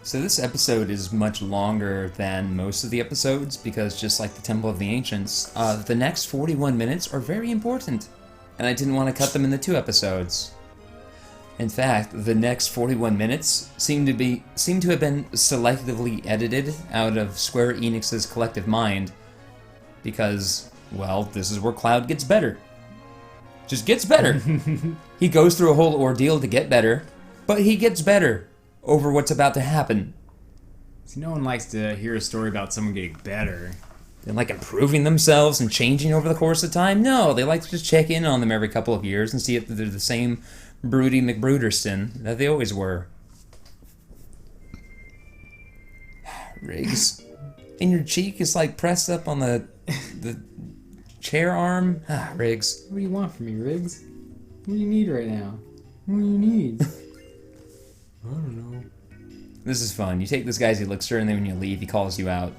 So this episode is much longer than most of the episodes because just like the Temple of the Ancients, the next 41 minutes are very important. And I didn't want to cut them into 2 episodes. In fact, the next 41 minutes seem to have been selectively edited out of Square Enix's collective mind because, well, this is where Cloud gets better. Just gets better. He goes through a whole ordeal to get better, but he gets better over what's about to happen. See, no one likes to hear a story about someone getting better. And like improving themselves and changing over the course of time? No, they like to just check in on them every couple of years and see if they're the same broody McBruderston that they always were. Riggs. And your cheek is like pressed up on the chair arm. Riggs. What do you want from me, Riggs? What do you need right now? What do you need? I don't know. This is fun. You take this guy's elixir and then when you leave, he calls you out.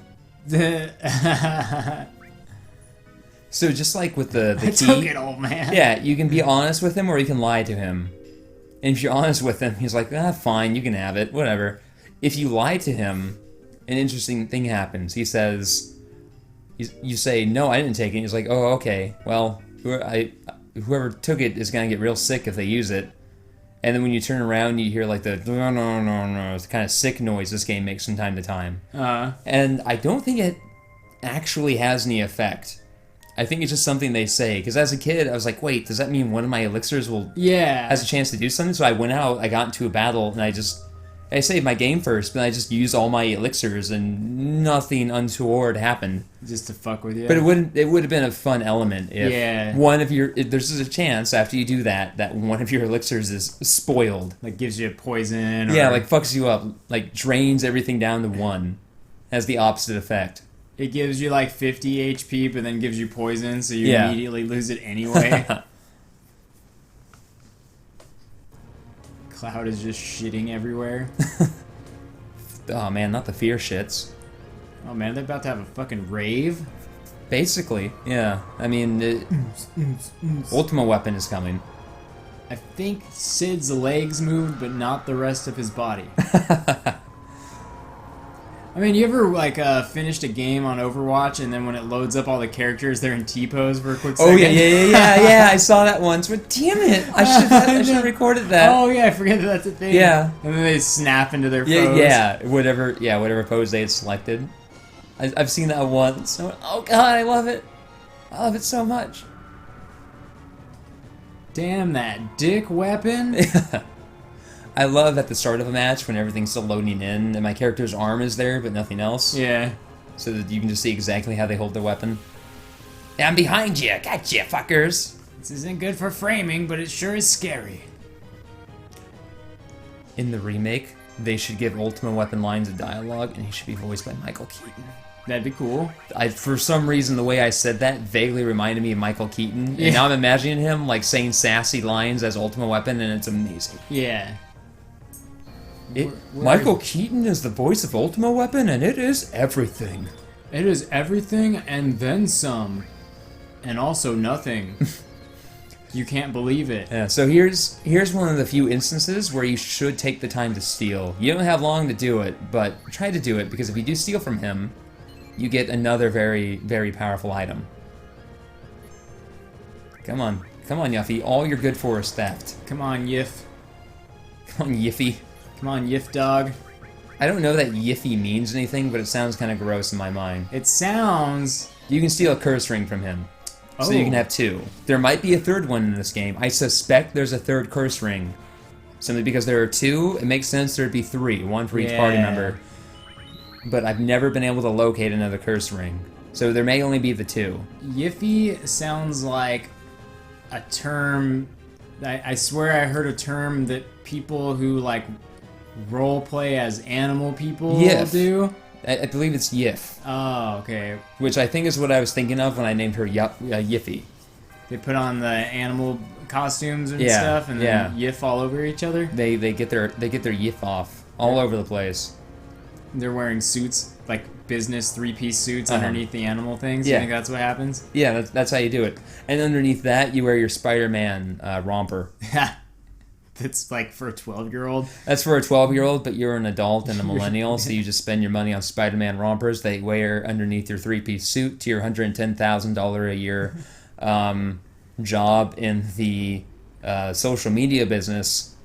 So just like with the key, took it, old man. Yeah, you can be honest with him or you can lie to him. And if you're honest with him, he's like, fine, you can have it, whatever. If you lie to him, an interesting thing happens. He says, you say, no, I didn't take it. He's like, oh, okay, well, whoever took it is going to get real sick if they use it. And then when you turn around, you hear like the no, it's the kind of sick noise this game makes from time to time. And I don't think it actually has any effect. I think it's just something they say. Because as a kid, I was like, wait, does that mean one of my elixirs has a chance to do something? So I went out, I got into a battle, and I saved my game first, but I just used all my elixirs, and nothing untoward happened. Just to fuck with you. But it would have been a fun element if if there's a chance after you do that one of your elixirs is spoiled. Like gives you a poison. Or... Yeah, like fucks you up, like drains everything down to 1. Has the opposite effect. It gives you like 50 HP, but then gives you poison, so you immediately lose it anyway. Cloud is just shitting everywhere. Oh man, not the fear shits. Oh man, they're about to have a fucking rave? Basically, yeah. I mean, Ultima Weapon is coming. I think Sid's legs moved, but not the rest of his body. I mean, you ever, like, finished a game on Overwatch, and then when it loads up all the characters, they're in T-pose for a quick second? Oh, yeah, I saw that once, but damn it, I should have recorded that. Oh, yeah, I forget that that's a thing. Yeah. And then they snap into their pose. Yeah, whatever pose they had selected. I've seen that once. Oh, God, I love it. I love it so much. Damn that dick weapon. I love at the start of a match when everything's still loading in and my character's arm is there but nothing else. Yeah. So that you can just see exactly how they hold their weapon. I'm behind you. Gotcha, fuckers. This isn't good for framing, but it sure is scary. In the remake, they should give Ultima Weapon lines of dialogue and he should be voiced by Michael Keaton. That'd be cool. For some reason, the way I said that vaguely reminded me of Michael Keaton. And now I'm imagining him like saying sassy lines as Ultima Weapon and it's amazing. Yeah. Michael Keaton is the voice of Ultima Weapon, and it is everything. It is everything and then some. And also nothing. You can't believe it. Yeah, so here's one of the few instances where you should take the time to steal. You don't have long to do it, but try to do it, because if you do steal from him, you get another very, very powerful item. Come on, Yuffie. All you're good for is theft. Come on, Yiff. Come on, Yiffy. Come on, Yiff dog. I don't know that Yiffy means anything, but it sounds kind of gross in my mind. It sounds... You can steal a curse ring from him. So you can have 2. There might be a third one in this game. I suspect there's a third curse ring. Simply because there are 2, it makes sense there'd be 3. 1 for each party member. But I've never been able to locate another curse ring. So there may only be the 2. Yiffy sounds like a term... I swear I heard a term that people who, like... role play as animal people do? I believe it's Yiff. Oh, okay. Which I think is what I was thinking of when I named her Yiffy. They put on the animal costumes and stuff, and then Yiff all over each other. They get their Yiff off all over the place. They're wearing suits, like business 3-piece suits underneath the animal things. You think that's what happens? Yeah, that's how you do it. And underneath that, you wear your Spider-Man romper. That's like for a 12-year-old. That's for a 12-year-old, but you're an adult and a millennial, so you just spend your money on Spider-Man rompers that you wear underneath your 3-piece suit to your $110,000 a year job in the social media business,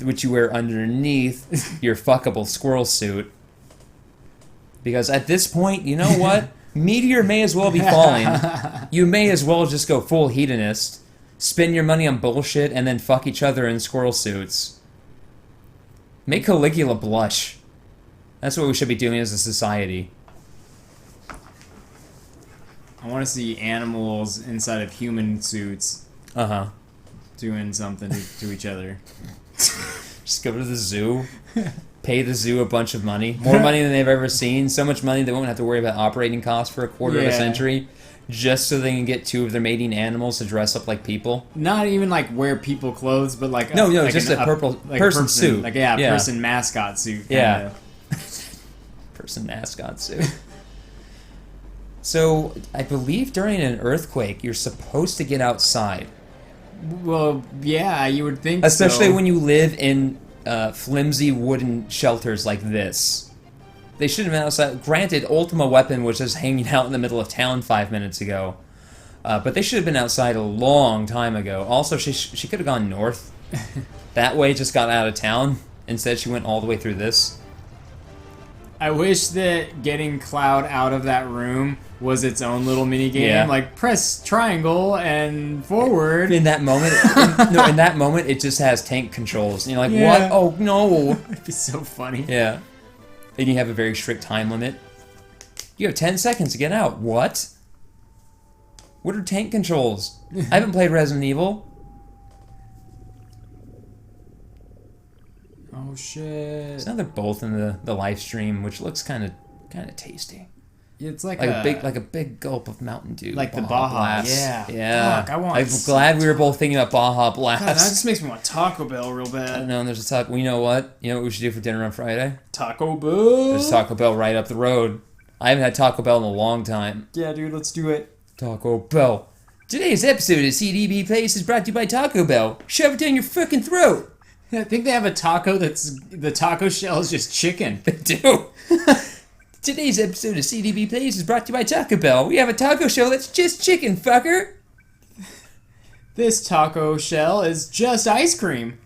which you wear underneath your fuckable squirrel suit. Because at this point, you know what? Meteor may as well be falling. You may as well just go full hedonist. Spend your money on bullshit and then fuck each other in squirrel suits. Make Caligula blush. That's what we should be doing as a society. I want to see animals inside of human suits doing something to each other. Just go to the zoo. Pay the zoo a bunch of money. More money than they've ever seen. So much money they won't have to worry about operating costs for a quarter of a century. Just so they can get 2 of their mating animals to dress up like people. Not even like wear people clothes, but like like just a person suit. Like person mascot suit. Yeah, person mascot suit. So I believe during an earthquake, you're supposed to get outside. Well, yeah, you would think, especially when you live in flimsy wooden shelters like this. They should have been outside. Granted, Ultima Weapon was just hanging out in the middle of town 5 minutes ago. But they should have been outside a long time ago. Also, she could have gone north. That way, just got out of town. Instead, she went all the way through this. I wish that getting Cloud out of that room was its own little mini game. Yeah. Like, press triangle and forward. In that moment, it just has tank controls. And you're like, what? Oh, no. It'd be so funny. Yeah. And you have a very strict time limit. You have 10 seconds to get out. What? What are tank controls? I haven't played Resident Evil. Oh shit! So now they're both in the live stream, which looks kind of tasty. It's like a big gulp of Mountain Dew. Like the Baja Blast. Yeah. Fuck, I'm glad we were both thinking about Baja Blast. God, that just makes me want Taco Bell real bad. I don't know. There's a taco. Well, you know what? You know what we should do for dinner on Friday? Taco Bell. There's Taco Bell right up the road. I haven't had Taco Bell in a long time. Yeah, dude, let's do it. Taco Bell. Today's episode of CDPplays is brought to you by Taco Bell. Shove it down your fucking throat. I think they have a taco the taco shell is just chicken. They do. Today's episode of CDPplays is brought to you by Taco Bell. We have a taco shell that's just chicken, fucker. This taco shell is just ice cream.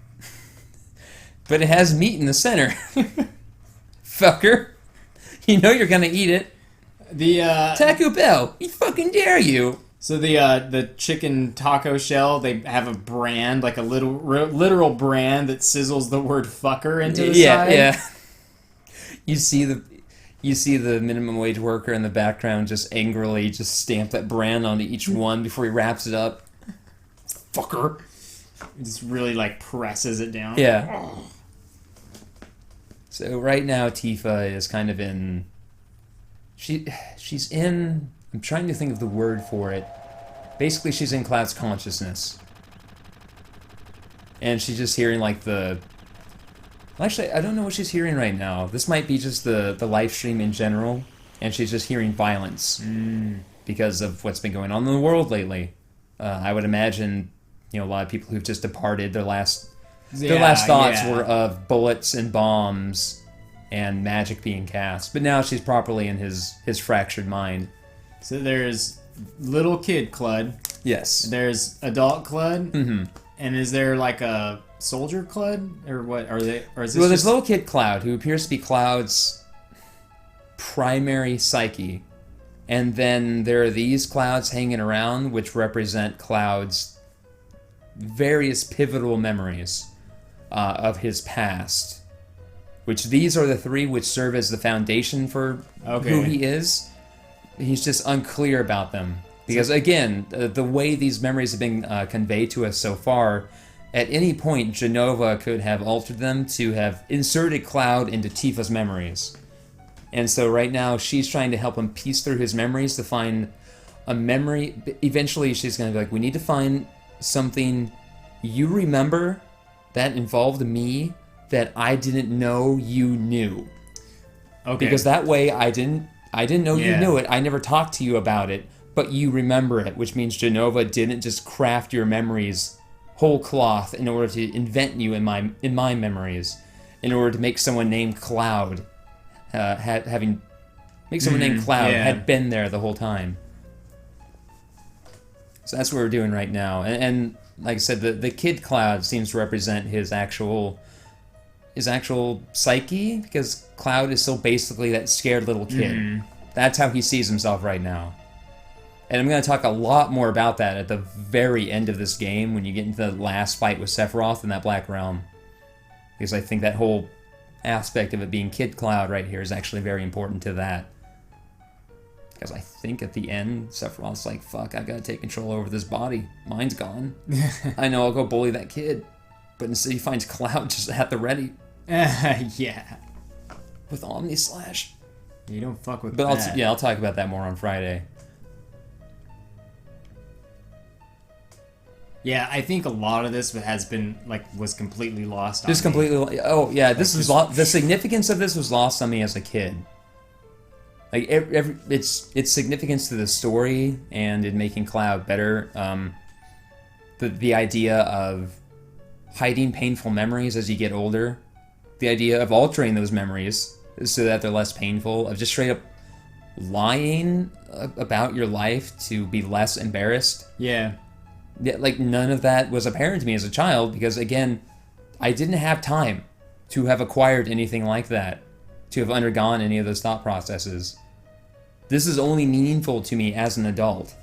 But it has meat in the center. Fucker. You know you're gonna eat it. Taco Bell, you fucking dare you. So the chicken taco shell, they have a brand, like a literal brand that sizzles the word fucker into the side. Yeah. You see the minimum wage worker in the background just angrily just stamp that brand onto each one before he wraps it up. Fucker. He just really like presses it down. Yeah. So right now Tifa is kind of in she's in, I'm trying to think of the word for it. Basically, she's in Cloud's consciousness. And she's just hearing, like, actually, I don't know what she's hearing right now. This might be just the live stream in general. And she's just hearing violence. Because of what's been going on in the world lately. I would imagine, a lot of people who've just departed, their last thoughts were of bullets and bombs and magic being cast. But now she's properly in his fractured mind. So there's little kid Clud. Yes. There's adult Clud. Mm-hmm. And is there like a soldier Clud? Or what are they? Or is this there's little kid Cloud, who appears to be Cloud's primary psyche. And then there are these Clouds hanging around, which represent Cloud's various pivotal memories of his past. Which these are the 3 which serve as the foundation for who he is. He's just unclear about them. Because, again, the way these memories have been conveyed to us so far, at any point, Genova could have altered them to have inserted Cloud into Tifa's memories. And so right now, she's trying to help him piece through his memories to find a memory. Eventually, she's going to be like, we need to find something you remember that involved me that I didn't know you knew. Okay. Because that way, I didn't know you knew it. I never talked to you about it, but you remember it, which means Genova didn't just craft your memories whole cloth in order to invent you in my memories, in order to make someone named Cloud, make someone named Cloud had been there the whole time. So that's what we're doing right now, and like I said, the kid Cloud seems to represent his actual psyche, because Cloud is still basically that scared little kid. That's how he sees himself right now. And I'm going to talk a lot more about that at the very end of this game when you get into the last fight with Sephiroth in that Black Realm. Because I think that whole aspect of it being Kid Cloud right here is actually very important to that. Because I think at the end, Sephiroth's like, fuck, I gotta take control over this body. Mine's gone. I know, I'll go bully that kid. But instead he finds Cloud just at the ready. Yeah. With Omni Slash. You don't fuck with but that. I'll talk about that more on Friday. Yeah, I think a lot of this was completely lost on Just me. completely... Oh, yeah, this was... The significance of this was lost on me as a kid. Like, its significance to the story and in making Cloud better. The idea of hiding painful memories as you get older. The idea of altering those memories so that they're less painful. Of just straight up lying about your life to be less embarrassed. Yeah. Yeah, like, none of that was apparent to me as a child because, again, I didn't have time to have acquired anything like that, to have undergone any of those thought processes. This is only meaningful to me as an adult.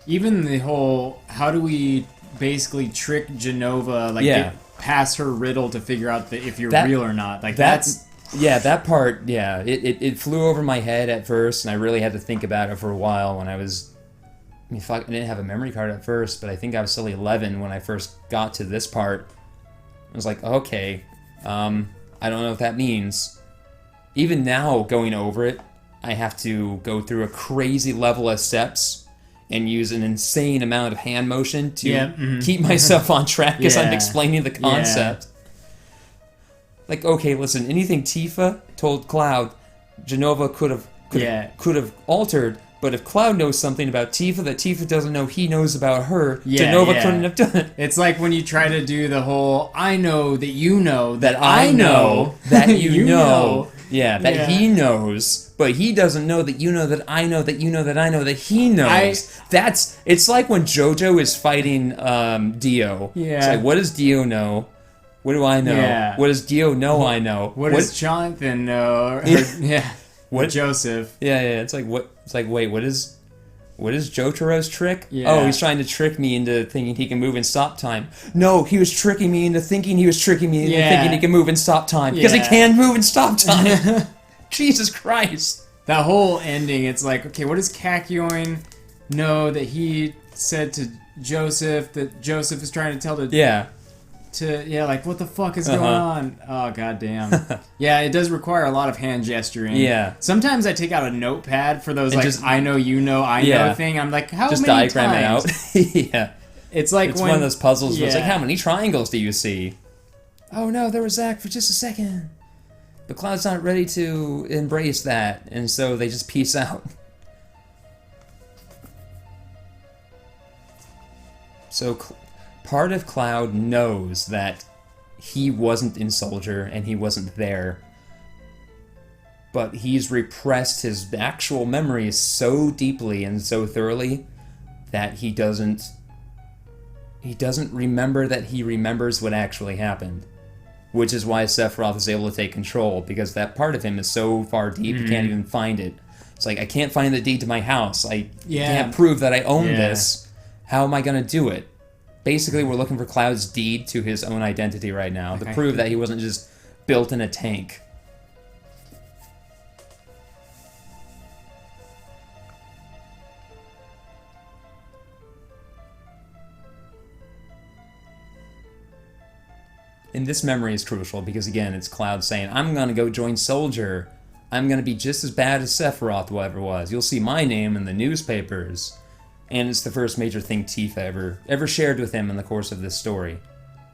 Even the whole, how do we basically trick Jenova, get past her riddle to figure out if you're real or not? Like, that's... Yeah, that part, yeah, it flew over my head at first, and I really had to think about it for a while when I was... I mean, fuck, I didn't have a memory card at first, but I think I was still 11 when I first got to this part. I was like, okay, I don't know what that means. Even now, going over it, I have to go through a crazy level of steps and use an insane amount of hand motion to keep myself on track as I'm explaining the concept. Like, okay, listen, anything Tifa told Cloud, Jenova could have altered. But if Cloud knows something about Tifa that Tifa doesn't know he knows about her, Jenova couldn't have done it. It's like when you try to do the whole, I know that you know that I know that you know. Yeah, that Yeah. he knows, but he doesn't know that you know that I know that you know that I know that he knows. It's like when JoJo is fighting Dio. Yeah. It's like, what does Dio know? What do I know? Yeah. What does Dio know I know? What does Jonathan know? What Joseph? Yeah. It's like what? It's like, wait, what is Jotaro's trick? Yeah. Oh, he's trying to trick me into thinking he can move in stop time. No, he was tricking me into thinking he was tricking me into thinking he can move in stop time because he can move in stop time. Jesus Christ! That whole ending, it's like, okay, what does Kakyoin know that he said to Joseph that Joseph is trying to tell like, what the fuck is going on? Oh, goddamn. Yeah, it does require a lot of hand gesturing. Yeah. Sometimes I take out a notepad for those, I know, you know, I know thing. I'm like, how just many diagram times? it out. It's like it's one of those puzzles where it's like, Yeah. how many triangles do you see? Oh no, there was Zack for just a second. But Cloud's not ready to embrace that, and so they just peace out. So part of Cloud knows that he wasn't in Soldier and he wasn't there, but he's repressed his actual memories so deeply and so thoroughly that he doesn't remember that he remembers what actually happened. Which is why Sephiroth is able to take control, because that part of him is so far deep you can't even find it. It's like, I can't find the deed to my house. I can't prove that I own this. How am I going to do it? Basically, we're looking for Cloud's deed to his own identity right now, to prove that he wasn't just built in a tank. And this memory is crucial because, again, it's Cloud saying, I'm going to go join Soldier. I'm going to be just as bad as Sephiroth ever was. You'll see my name in the newspapers. And it's the first major thing Tifa ever shared with him in the course of this story.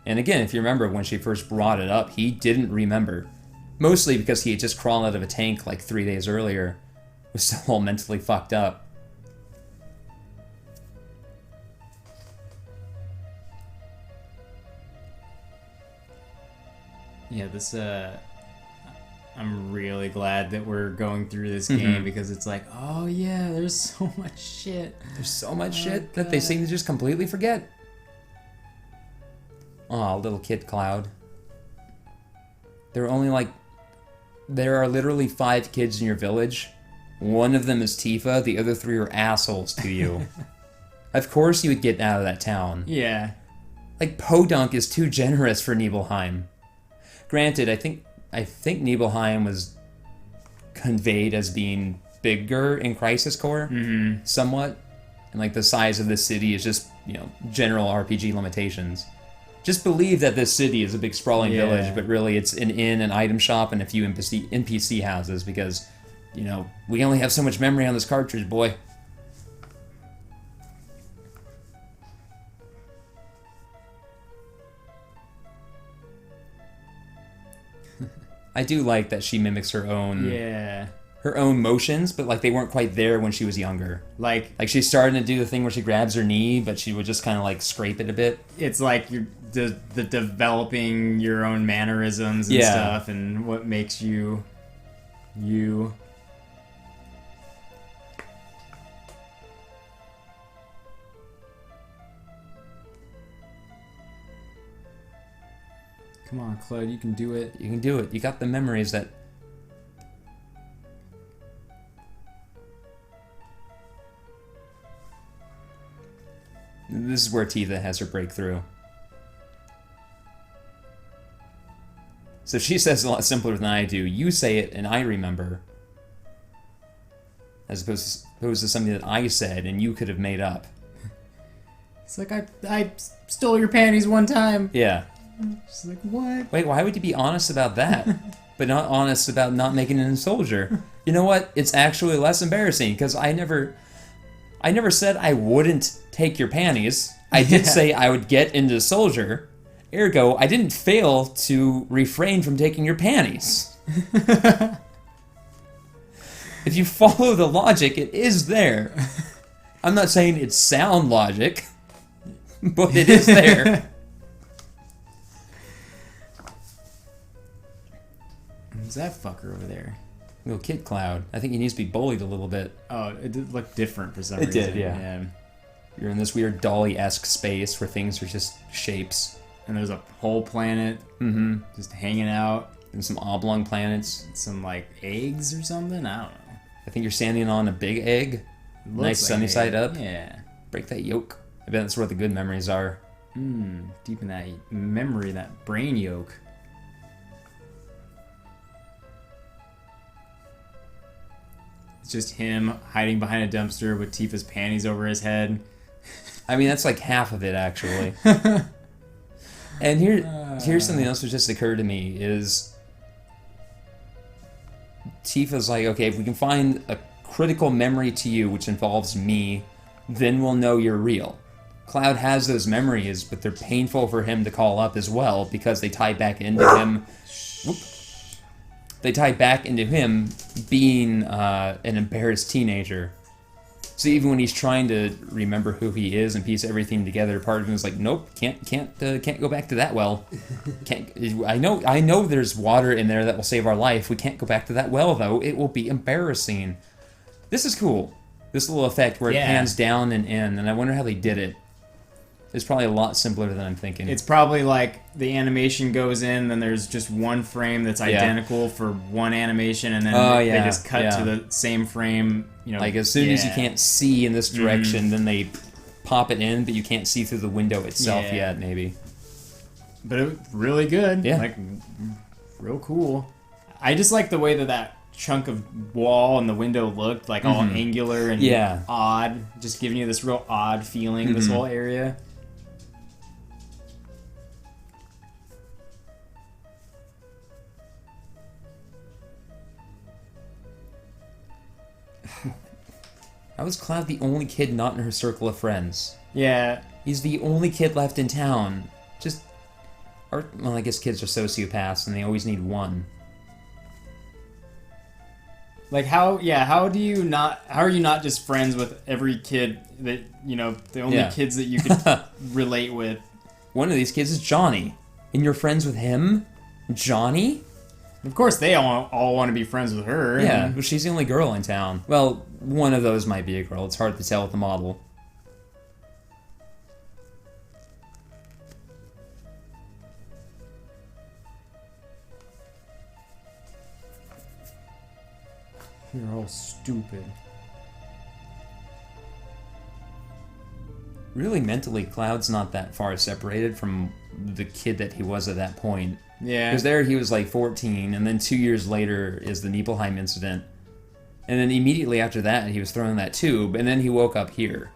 And again, if you remember, when she first brought it up, he didn't remember. Mostly because he had just crawled out of a tank like 3 days earlier. Was still all mentally fucked up. Yeah, this, I'm really glad that we're going through this game because it's like, oh yeah, there's so much shit. There's so much shit that they seem to just completely forget. Oh, little kid Cloud. There are literally 5 kids in your village. One of them is Tifa, the other 3 are assholes to you. Of course you would get out of that town. Yeah. Like, Podunk is too generous for Nibelheim. Granted, I think Nibelheim was conveyed as being bigger in Crisis Core, somewhat. And, like, the size of the city is just, general RPG limitations. Just believe that this city is a big sprawling village, but really it's an inn, an item shop, and a few NPC houses because, we only have so much memory on this cartridge, boy. I do like that she mimics her own motions, but like they weren't quite there when she was younger. Like she's starting to do the thing where she grabs her knee, but she would just kind of like scrape it a bit. It's like you're the developing your own mannerisms and stuff, and what makes you. Come on, Claude, you can do it. You can do it. You got the memories that... This is where Tifa has her breakthrough. So she says a lot simpler than I do. You say it and I remember. As opposed to something that I said and you could have made up. It's like, I stole your panties one time. Yeah. She's like, what? Wait, why would you be honest about that? But not honest about not making it a soldier? You know what? It's actually less embarrassing, because I never said I wouldn't take your panties. I did say I would get into soldier. Ergo, I didn't fail to refrain from taking your panties. If you follow the logic, it is there. I'm not saying it's sound logic, but it is there. Who's that fucker over there? Little kid Cloud. I think he needs to be bullied a little bit. Oh, it did look different for some reason. It did, yeah. You're in this weird Dolly-esque space where things are just shapes. And there's a whole planet just hanging out. And some oblong planets. Some, like, eggs or something? I don't know. I think you're standing on a big egg. Nice like sunny side up. Yeah. Break that yolk. I bet that's where the good memories are. Deep in that memory, that brain yolk. It's just him hiding behind a dumpster with Tifa's panties over his head. I mean, that's like half of it, actually. And here's something else that just occurred to me is Tifa's like, okay, if we can find a critical memory to you which involves me, then we'll know you're real. Cloud has those memories, but they're painful for him to call up as well because they tie back into him. They tie back into him being an embarrassed teenager. So even when he's trying to remember who he is and piece everything together, part of him is like, nope, can't go back to that well. I know there's water in there that will save our life. We can't go back to that well though. It will be embarrassing. This is cool. This little effect where it pans down and in, and I wonder how they did it. It's probably a lot simpler than I'm thinking. It's probably like the animation goes in, then there's just one frame that's identical for one animation, and then they just cut to the same frame. Like as soon as you can't see in this direction, then they pop it in, but you can't see through the window itself yet, maybe. But it was really good. Yeah. Like, real cool. I just like the way that chunk of wall and the window looked, like all angular and odd, just giving you this real odd feeling, this whole area. How is Cloud the only kid not in her circle of friends? Yeah. He's the only kid left in town. Well, I guess kids are sociopaths and they always need one. Like how are you not just friends with every kid that, the only kids that you could relate with? One of these kids is Johnny. And you're friends with him? Johnny? Of course, they all want to be friends with her. Yeah, but she's the only girl in town. Well, one of those might be a girl. It's hard to tell with the model. You're all stupid. Really, mentally, Cloud's not that far separated from the kid that he was at that point. Yeah. Because there he was like 14, and then 2 years later is the Nibelheim incident. And then immediately after that, he was thrown in that tube, and then he woke up here.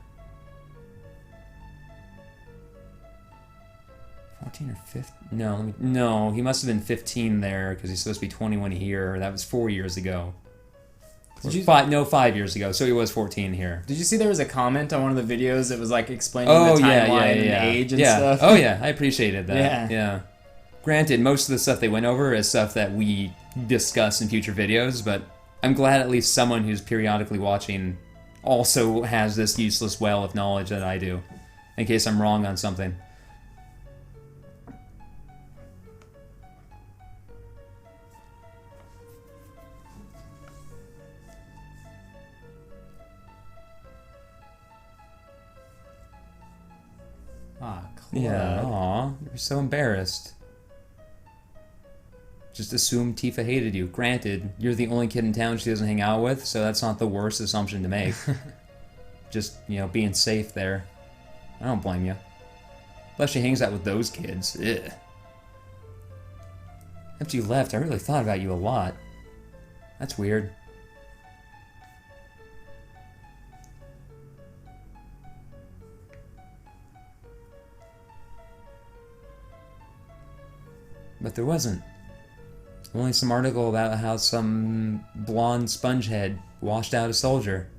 14 or 15? No, he must have been 15 there, because he's supposed to be 21 here. That was 4 years ago. 5 years ago, so he was 14 here. Did you see there was a comment on one of the videos that was like explaining the timeline and age and stuff? Oh yeah, I appreciated that. Yeah. Granted, most of the stuff they went over is stuff that we discuss in future videos, but I'm glad at least someone who's periodically watching also has this useless well of knowledge that I do, in case I'm wrong on something. Ah, Cloud. Yeah, aw, you're so embarrassed. Just assume Tifa hated you. Granted, you're the only kid in town she doesn't hang out with, so that's not the worst assumption to make. Just, being safe there. I don't blame you. Plus she hangs out with those kids. Ugh. After you left, I really thought about you a lot. That's weird. But there wasn't. Only some article about how some blonde spongehead washed out a soldier.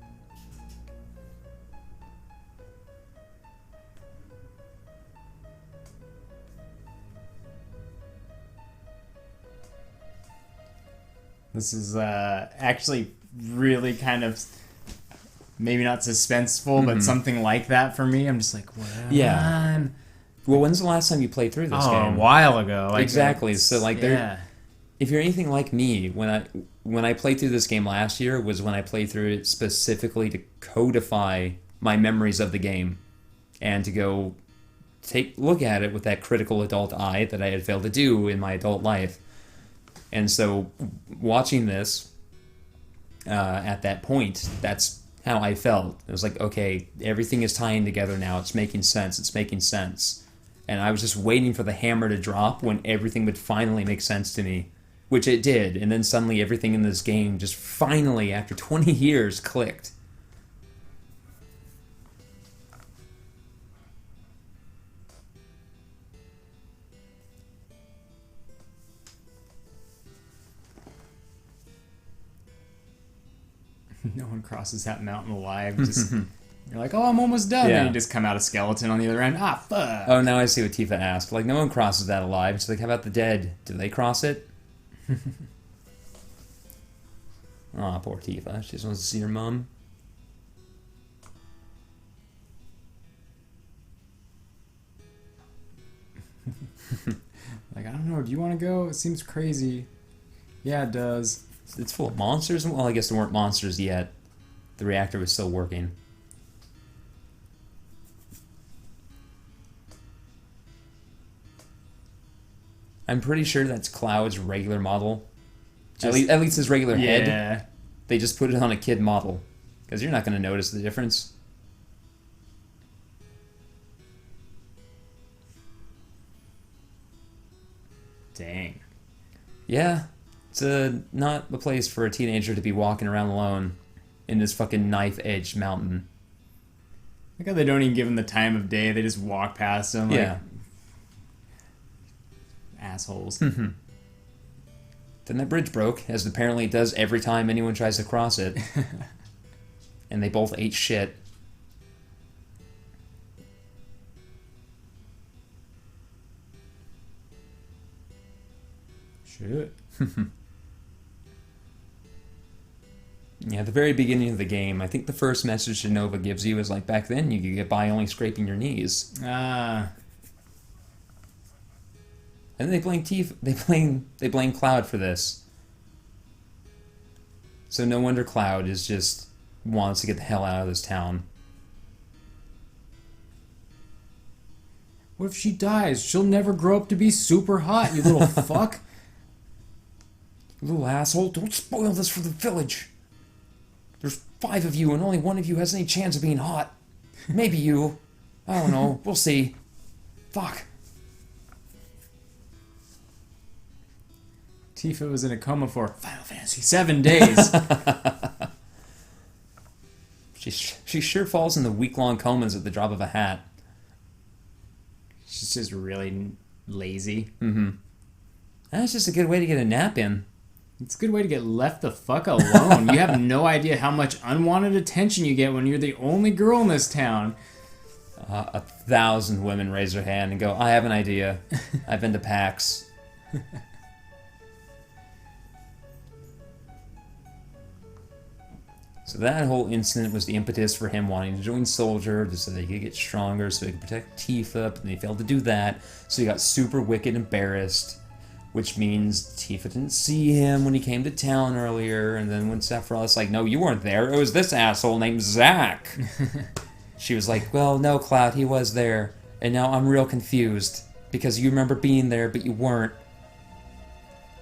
This is actually really kind of maybe not suspenseful, but something like that for me. I'm just like, what? Yeah. Well, when's the last time you played through this game? A while ago. Exactly. So if you're anything like me, when I played through this game last year was when I played through it specifically to codify my memories of the game and to go look at it with that critical adult eye that I had failed to do in my adult life. And so watching this at that point, that's how I felt. It was like, okay, everything is tying together now. It's making sense. And I was just waiting for the hammer to drop when everything would finally make sense to me, which it did. And then suddenly everything in this game just finally, after 20 years, clicked. No one crosses that mountain alive. Just you're like, oh, I'm almost done. Yeah. And you just come out a skeleton on the other end. Ah, fuck. Oh, now I see what Tifa asked. Like, no one crosses that alive. She's like, how about the dead? Do they cross it? Aw, poor Tifa. She just wants to see her mom. Like, I don't know. Do you want to go? It seems crazy. Yeah, it does. It's full of monsters? Well, I guess there weren't monsters yet. The reactor was still working. I'm pretty sure that's Cloud's regular model. At least his regular head. They just put it on a kid model. Because you're not going to notice the difference. Dang. Yeah. It's not a place for a teenager to be walking around alone in this fucking knife-edged mountain. Like how they don't even give him the time of day. They just walk past him. Like, assholes. Then that bridge broke, as apparently it does every time anyone tries to cross it. And they both ate shit. Shit. Yeah, at the very beginning of the game, I think the first message Nova gives you is like, back then you could get by only scraping your knees. Ah. I And they blame they blame Cloud for this. So no wonder Cloud is just wants to get the hell out of this town. What if she dies? She'll never grow up to be super hot, you little fuck. You little asshole, don't spoil this for the village. There's 5 of you and only one of you has any chance of being hot. Maybe you. I don't know. We'll see. Fuck. Tifa was in a coma for Final Fantasy 7 days. She sure falls in the week-long comas at the drop of a hat. She's just really lazy. Mm-hmm. That's just a good way to get a nap in. It's a good way to get left the fuck alone. You have no idea how much unwanted attention you get when you're the only girl in this town. 1,000 women raise their hand and go, I have an idea. I've been to PAX. So that whole incident was the impetus for him wanting to join Soldier, just so that he could get stronger, so he could protect Tifa, but he failed to do that, so he got super wicked embarrassed, which means Tifa didn't see him when he came to town earlier, and then when Sephiroth's like, no, you weren't there, it was this asshole named Zack. She was like, well, no, Cloud, he was there, and now I'm real confused, because you remember being there, but you weren't.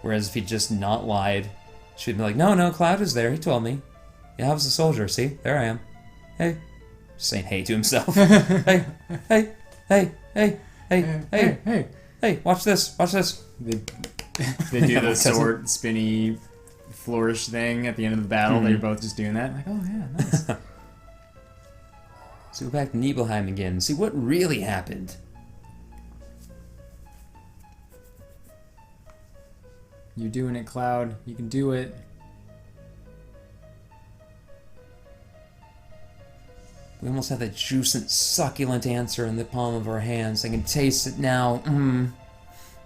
Whereas if he'd just not lied, she'd be like, no, Cloud was there, he told me. Yeah, I was a soldier, see? There I am. Hey. Just saying hey to himself. Hey, watch this. They do the sword spinny flourish thing at the end of the battle. Mm-hmm. They're both just doing that. Like, oh yeah, nice. So go back to Nibelheim again and see what really happened. You're doing it, Cloud. You can do it. We almost have that juicent, succulent answer in the palm of our hands. I can taste it now.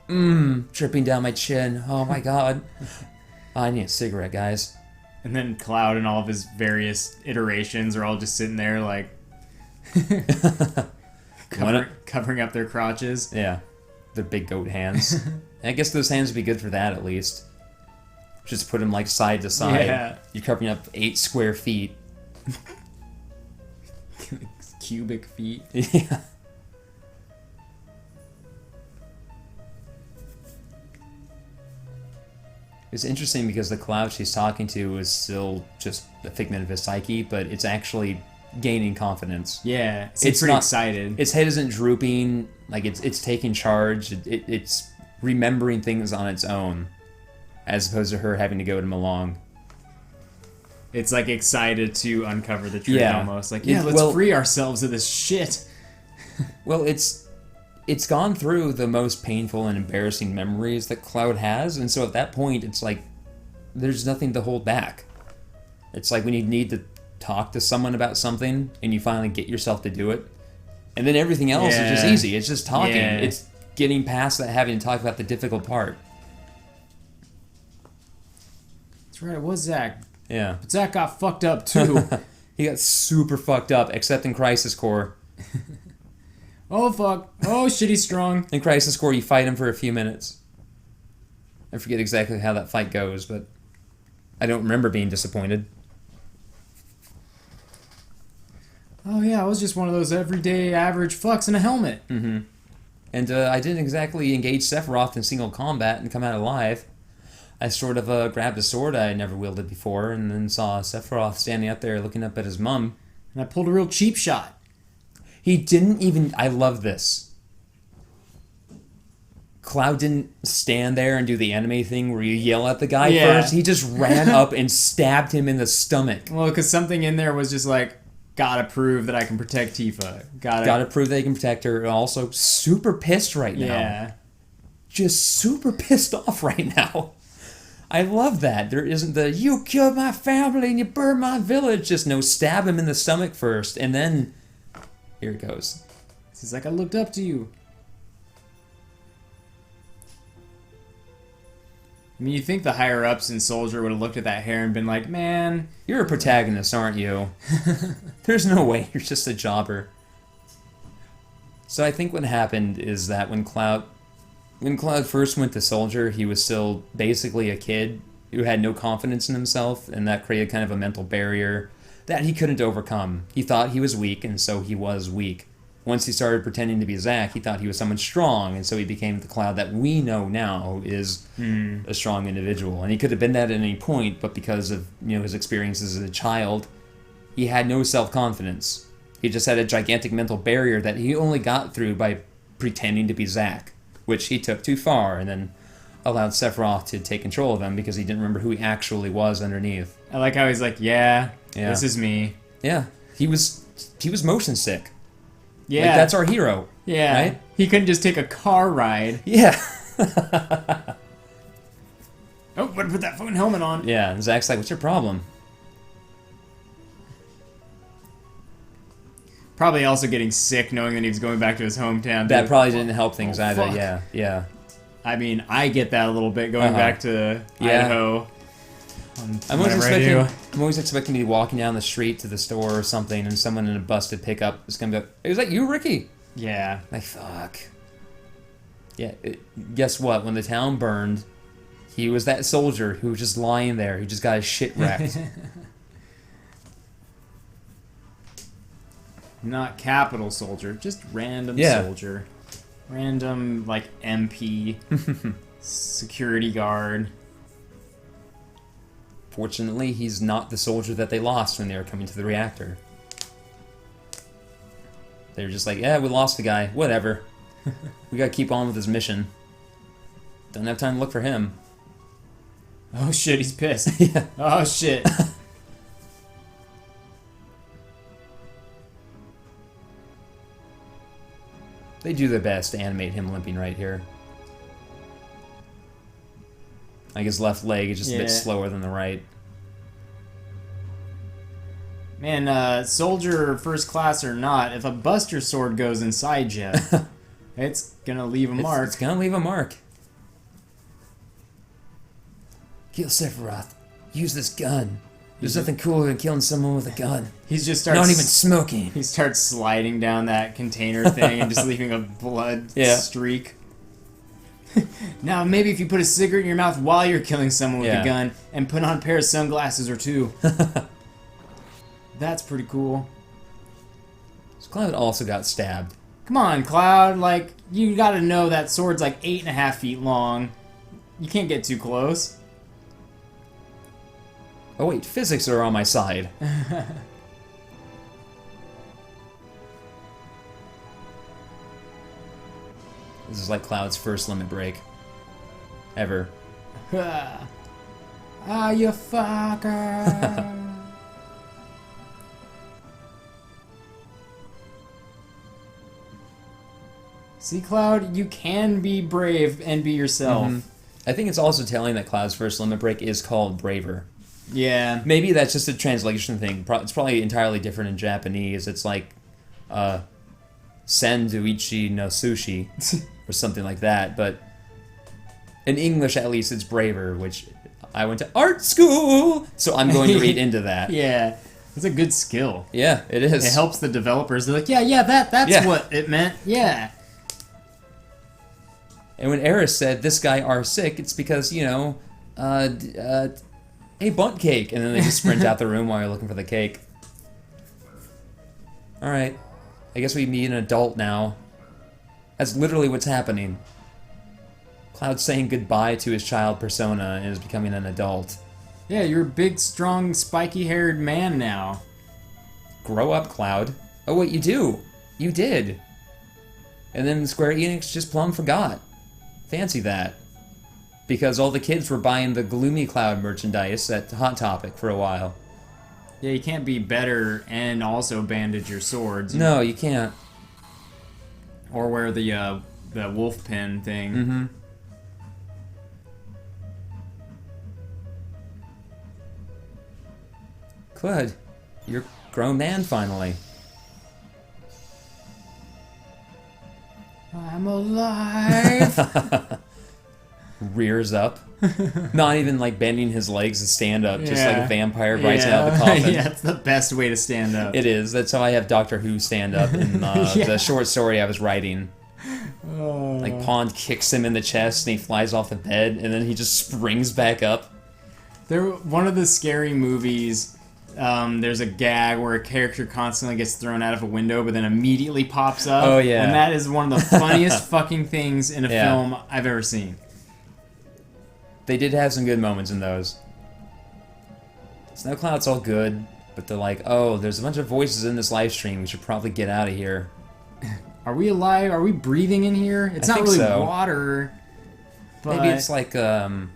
Dripping down my chin. Oh my god. I need a cigarette, guys. And then Cloud and all of his various iterations are all just sitting there like covering up their crotches. Yeah. Their big goat hands. I guess those hands would be good for that at least. Just put them like side to side. Yeah. You're covering up 8 square feet. Cubic feet. Yeah. It's interesting because the Cloud she's talking to is still just a figment of his psyche, but it's actually gaining confidence. Yeah, it's pretty excited. Its head isn't drooping, like it's taking charge. It's remembering things on its own, as opposed to her having to goad him along. It's like excited to uncover the truth, almost. Like, yeah, let's free ourselves of this shit. Well, it's gone through the most painful and embarrassing memories that Cloud has, and so at that point, it's like, there's nothing to hold back. It's like when you need to talk to someone about something, and you finally get yourself to do it, and then everything else is just easy. It's just talking. Yeah. It's getting past that, having to talk about the difficult part. That's right, it was Zack. Yeah. But Zack got fucked up, too. He got super fucked up, except in Crisis Core. Oh, fuck. Oh, shit, he's strong. In Crisis Core, you fight him for a few minutes. I forget exactly how that fight goes, but I don't remember being disappointed. Oh, yeah, I was just one of those everyday average fucks in a helmet. Mm-hmm. And I didn't exactly engage Sephiroth in single combat and come out alive. I sort of grabbed a sword I had never wielded before and then saw Sephiroth standing up there looking up at his mum. And I pulled a real cheap shot. He didn't even... I love this. Cloud didn't stand there and do the anime thing where you yell at the guy first. He just ran up and stabbed him in the stomach. Well, because something in there was just like, gotta prove that I can protect Tifa. Gotta prove that I can protect her. And also super pissed right now. Yeah. Just super pissed off right now. I love that. There isn't the, you killed my family and you burned my village. Just no, stab him in the stomach first. And then, here it goes. He's like, I looked up to you. I mean, you think the higher-ups in Soldier would have looked at that hair and been like, man... You're a protagonist, aren't you? There's no way. You're just a jobber. So I think what happened is that when Cloud... when Cloud first went to Soldier, he was still basically a kid who had no confidence in himself, and that created kind of a mental barrier that he couldn't overcome. He thought he was weak, and so he was weak. Once he started pretending to be Zack, he thought he was someone strong, and so he became the Cloud that we know now is a strong individual. And he could have been that at any point, but because of his experiences as a child, he had no self-confidence. He just had a gigantic mental barrier that he only got through by pretending to be Zack, which he took too far, and then allowed Sephiroth to take control of him because he didn't remember who he actually was underneath. I like how he's like, yeah. This is me. Yeah, he was motion sick. Yeah, like, that's our hero. Yeah, right? He couldn't just take a car ride. Yeah. Oh, better put that fucking helmet on. Yeah, and Zack's like, what's your problem? Probably also getting sick knowing that he was going back to his hometown. That probably didn't help things either. Fuck. Yeah. I mean, I get that a little bit going back to Idaho. I'm always expecting to be walking down the street to the store or something, and someone in a busted pickup is gonna be like, "Is that you, Ricky?" Yeah. Like, fuck. Yeah. Guess what? When the town burned, he was that soldier who was just lying there. He just got his shit wrecked. Not capital soldier, just random soldier. Random, like, MP, security guard. Fortunately, he's not the soldier that they lost when they were coming to the reactor. They were just like, yeah, we lost the guy. Whatever. We gotta keep on with his mission. Don't have time to look for him. Oh shit, he's pissed. Yeah. Oh shit. They do their best to animate him limping right here. Like his left leg is just a bit slower than the right. Man, soldier first class or not, if a Buster Sword goes inside you, it's gonna leave a mark. It's gonna leave a mark. Kill Sephiroth. Use this gun. There's nothing cooler than killing someone with a gun. He's just starts... Not even smoking. He starts sliding down that container thing and just leaving a blood streak. Now, maybe if you put a cigarette in your mouth while you're killing someone with a gun and put on a pair of sunglasses or two. That's pretty cool. So Cloud also got stabbed. Come on, Cloud. Like, you gotta know that sword's like 8.5 feet long. You can't get too close. Oh wait, physics are on my side. This is like Cloud's first limit break. Ever. Ah, you fucker. See, Cloud, you can be brave and be yourself. I think it's also telling that Cloud's first limit break is called Braver. Yeah. Maybe that's just a translation thing. It's probably entirely different in Japanese. It's like, Sanduichi no sushi, or something like that. But in English, at least, it's Braver, which I went to art school, so I'm going to read into that. Yeah. It's a good skill. Yeah, it is. It helps the developers. They're like, that's what it meant. Yeah. And when Eris said, this guy are sick, it's because, hey, bunt cake. And then they just sprint out the room while you're looking for the cake. Alright. I guess we meet an adult now. That's literally what's happening. Cloud's saying goodbye to his child persona and is becoming an adult. Yeah, you're a big, strong, spiky-haired man now. Grow up, Cloud. Oh, wait, you do. You did. And then Square Enix just plumb forgot. Fancy that. Because all the kids were buying the Gloomy Cloud merchandise at Hot Topic for a while. Yeah, you can't be better and also bandage your swords. No, you can't. Or wear the wolf pin thing. Cloud, you're a grown man finally. I'm alive! Rears up. Not even like bending his legs to stand up, just like a vampire rising out of the coffin. Yeah, it's the best way to stand up. It is. That's how I have Doctor Who stand up in the short story I was writing. Like, Pond kicks him in the chest, and he flies off the bed, and then he just springs back up. One of the scary movies, there's a gag where a character constantly gets thrown out of a window, but then immediately pops up. Oh, yeah. And that is one of the funniest fucking things in a film I've ever seen. They did have some good moments in those. Snow Cloud's all good, but they're like, oh, there's a bunch of voices in this live stream. We should probably get out of here. Are we alive? Are we breathing in here? It's not really water. But... Maybe it's like, I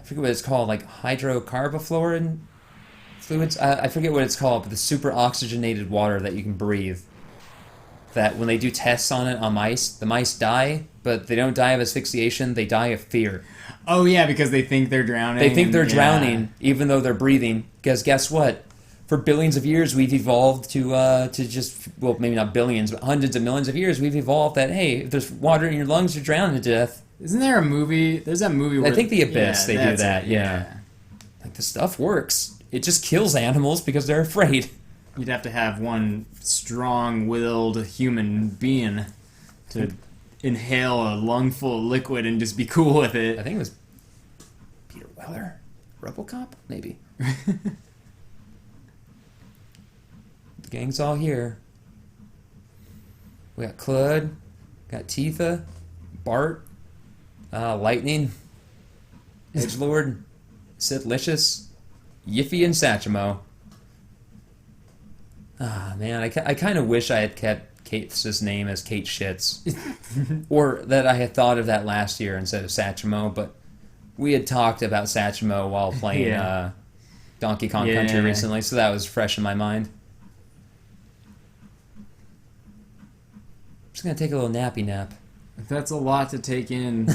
forget what it's called, like hydrocarbofluoride fluids? I forget what it's called, but the super oxygenated water that you can breathe. That when they do tests on it on mice, the mice die, but they don't die of asphyxiation, they die of fear. Oh yeah, because they think they're drowning. They think they're drowning, even though they're breathing. Because guess what? For billions of years, we've evolved to just, well, maybe not billions, but hundreds of millions of years, we've evolved that, hey, if there's water in your lungs, you're drowning to death. Isn't there a movie? There's that movie where... I think The Abyss, they do that, yeah. Like, the stuff works. It just kills animals because they're afraid. You'd have to have one strong-willed human being to inhale a lungful of liquid and just be cool with it. I think it was Peter Weller? RoboCop? Maybe. The gang's all here. We got Clud, got Tifa, Bart, Lightning, Edgelord, Sithlicious, Yiffy, and Satchmo. Ah, man, I kind of wish I had kept Kate's name as Kate Shits. Or that I had thought of that last year instead of Satchmo, but we had talked about Satchmo while playing Donkey Kong Country recently, so that was fresh in my mind. I'm just going to take a little nappy nap. That's a lot to take in.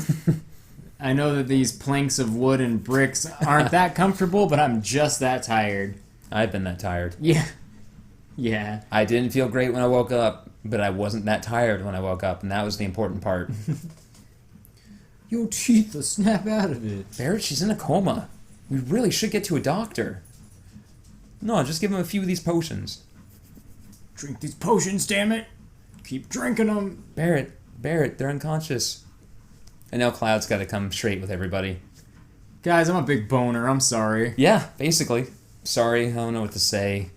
I know that these planks of wood and bricks aren't that comfortable, but I'm just that tired. I've been that tired. Yeah. Yeah. I didn't feel great when I woke up, but I wasn't that tired when I woke up, and that was the important part. Your teeth will snap out of it. Barrett, she's in a coma. We really should get to a doctor. No, just give him a few of these potions. Drink these potions, damn it. Keep drinking them. Barrett, they're unconscious. And now Cloud's got to come straight with everybody. Guys, I'm a big boner. I'm sorry. Yeah, basically. Sorry, I don't know what to say.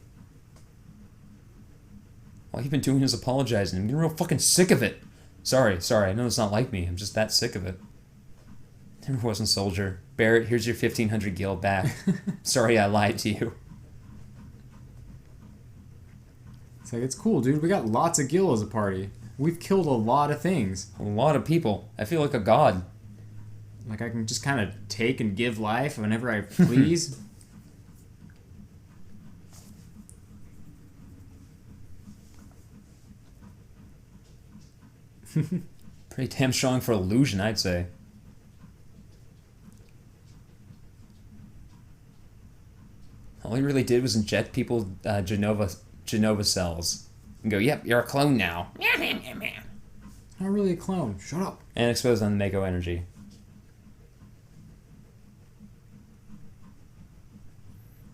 All you've been doing is apologizing. I'm getting real fucking sick of it. Sorry. I know it's not like me. I'm just that sick of it. Never wasn't soldier. Barrett, here's your 1,500 gil back. Sorry I lied to you. It's like, it's cool, dude. We got lots of gil as a party. We've killed a lot of things. A lot of people. I feel like a god. Like, I can just kind of take and give life whenever I please. Pretty damn strong for illusion, I'd say. All he really did was inject people Genova cells. And go, yep, you're a clone now. Not really a clone. Shut up. And expose on the Mako energy.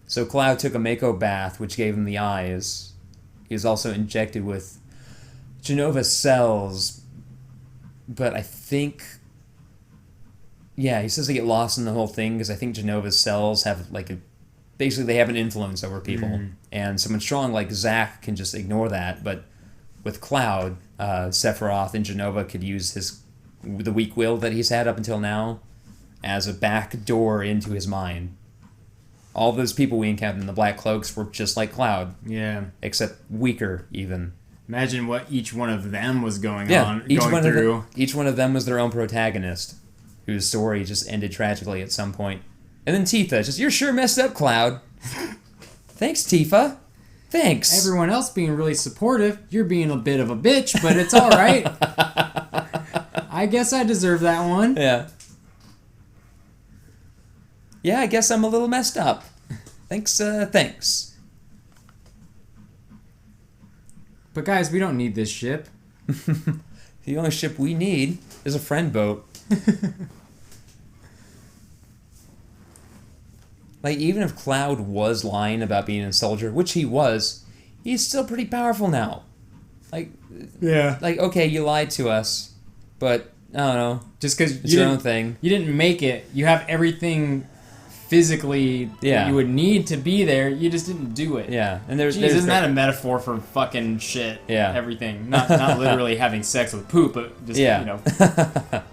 So Cloud took a Mako bath, which gave him the eyes. He was also injected with Genova cells. But I think... Yeah, he says they get lost in the whole thing, because I think Genova's cells have, like, basically they have an influence over people. Mm-hmm. And someone strong like Zack can just ignore that, but with Cloud, Sephiroth and Genova could use the weak will that he's had up until now as a back door into his mind. All those people we encountered in the Black Cloaks were just like Cloud. Yeah. Except weaker, even. Imagine what each one of them was going through. Each one of them was their own protagonist, whose story just ended tragically at some point. And then Tifa, just, you're sure messed up, Cloud. Thanks, Tifa. Thanks. Everyone else being really supportive, you're being a bit of a bitch, but it's alright. I guess I deserve that one. Yeah. Yeah, I guess I'm a little messed up. Thanks. But guys, we don't need this ship. The only ship we need is a friend boat. Like, even if Cloud was lying about being a soldier, which he was, he's still pretty powerful now. Like, yeah. Like, okay, you lied to us, but I don't know. Just because It's your own thing. You didn't make it. You have everything physically that you would need to be there. You just didn't do it. Yeah, and there's isn't that a metaphor for fucking shit? Yeah, everything. Not literally having sex with poop, but just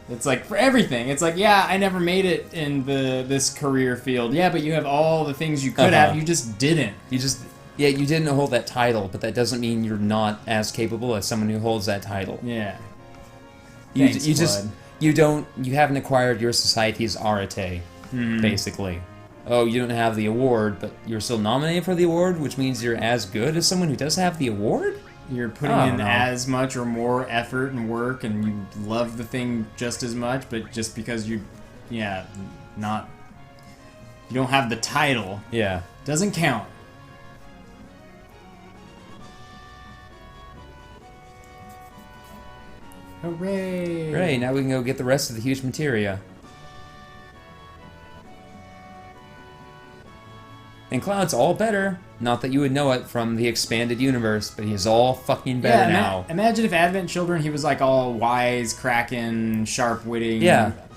it's like for everything. It's like I never made it in this career field. Yeah, but you have all the things you could have. You just didn't. You didn't hold that title, but that doesn't mean you're not as capable as someone who holds that title. Yeah. You haven't acquired your society's arete, basically. Oh, you don't have the award, but you're still nominated for the award, which means you're as good as someone who does have the award? You're putting in as much or more effort and work, and you love the thing just as much, but just because you don't have the title, doesn't count. Hooray! Hooray, now we can go get the rest of the huge materia. And Cloud's all better. Not that you would know it from the expanded universe, but he's all fucking better now. Imagine if Advent Children, he was like all wise, cracking, sharp-witting,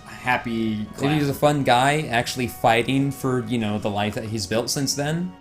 happy. Maybe he was a fun guy, actually fighting for, the life that he's built since then.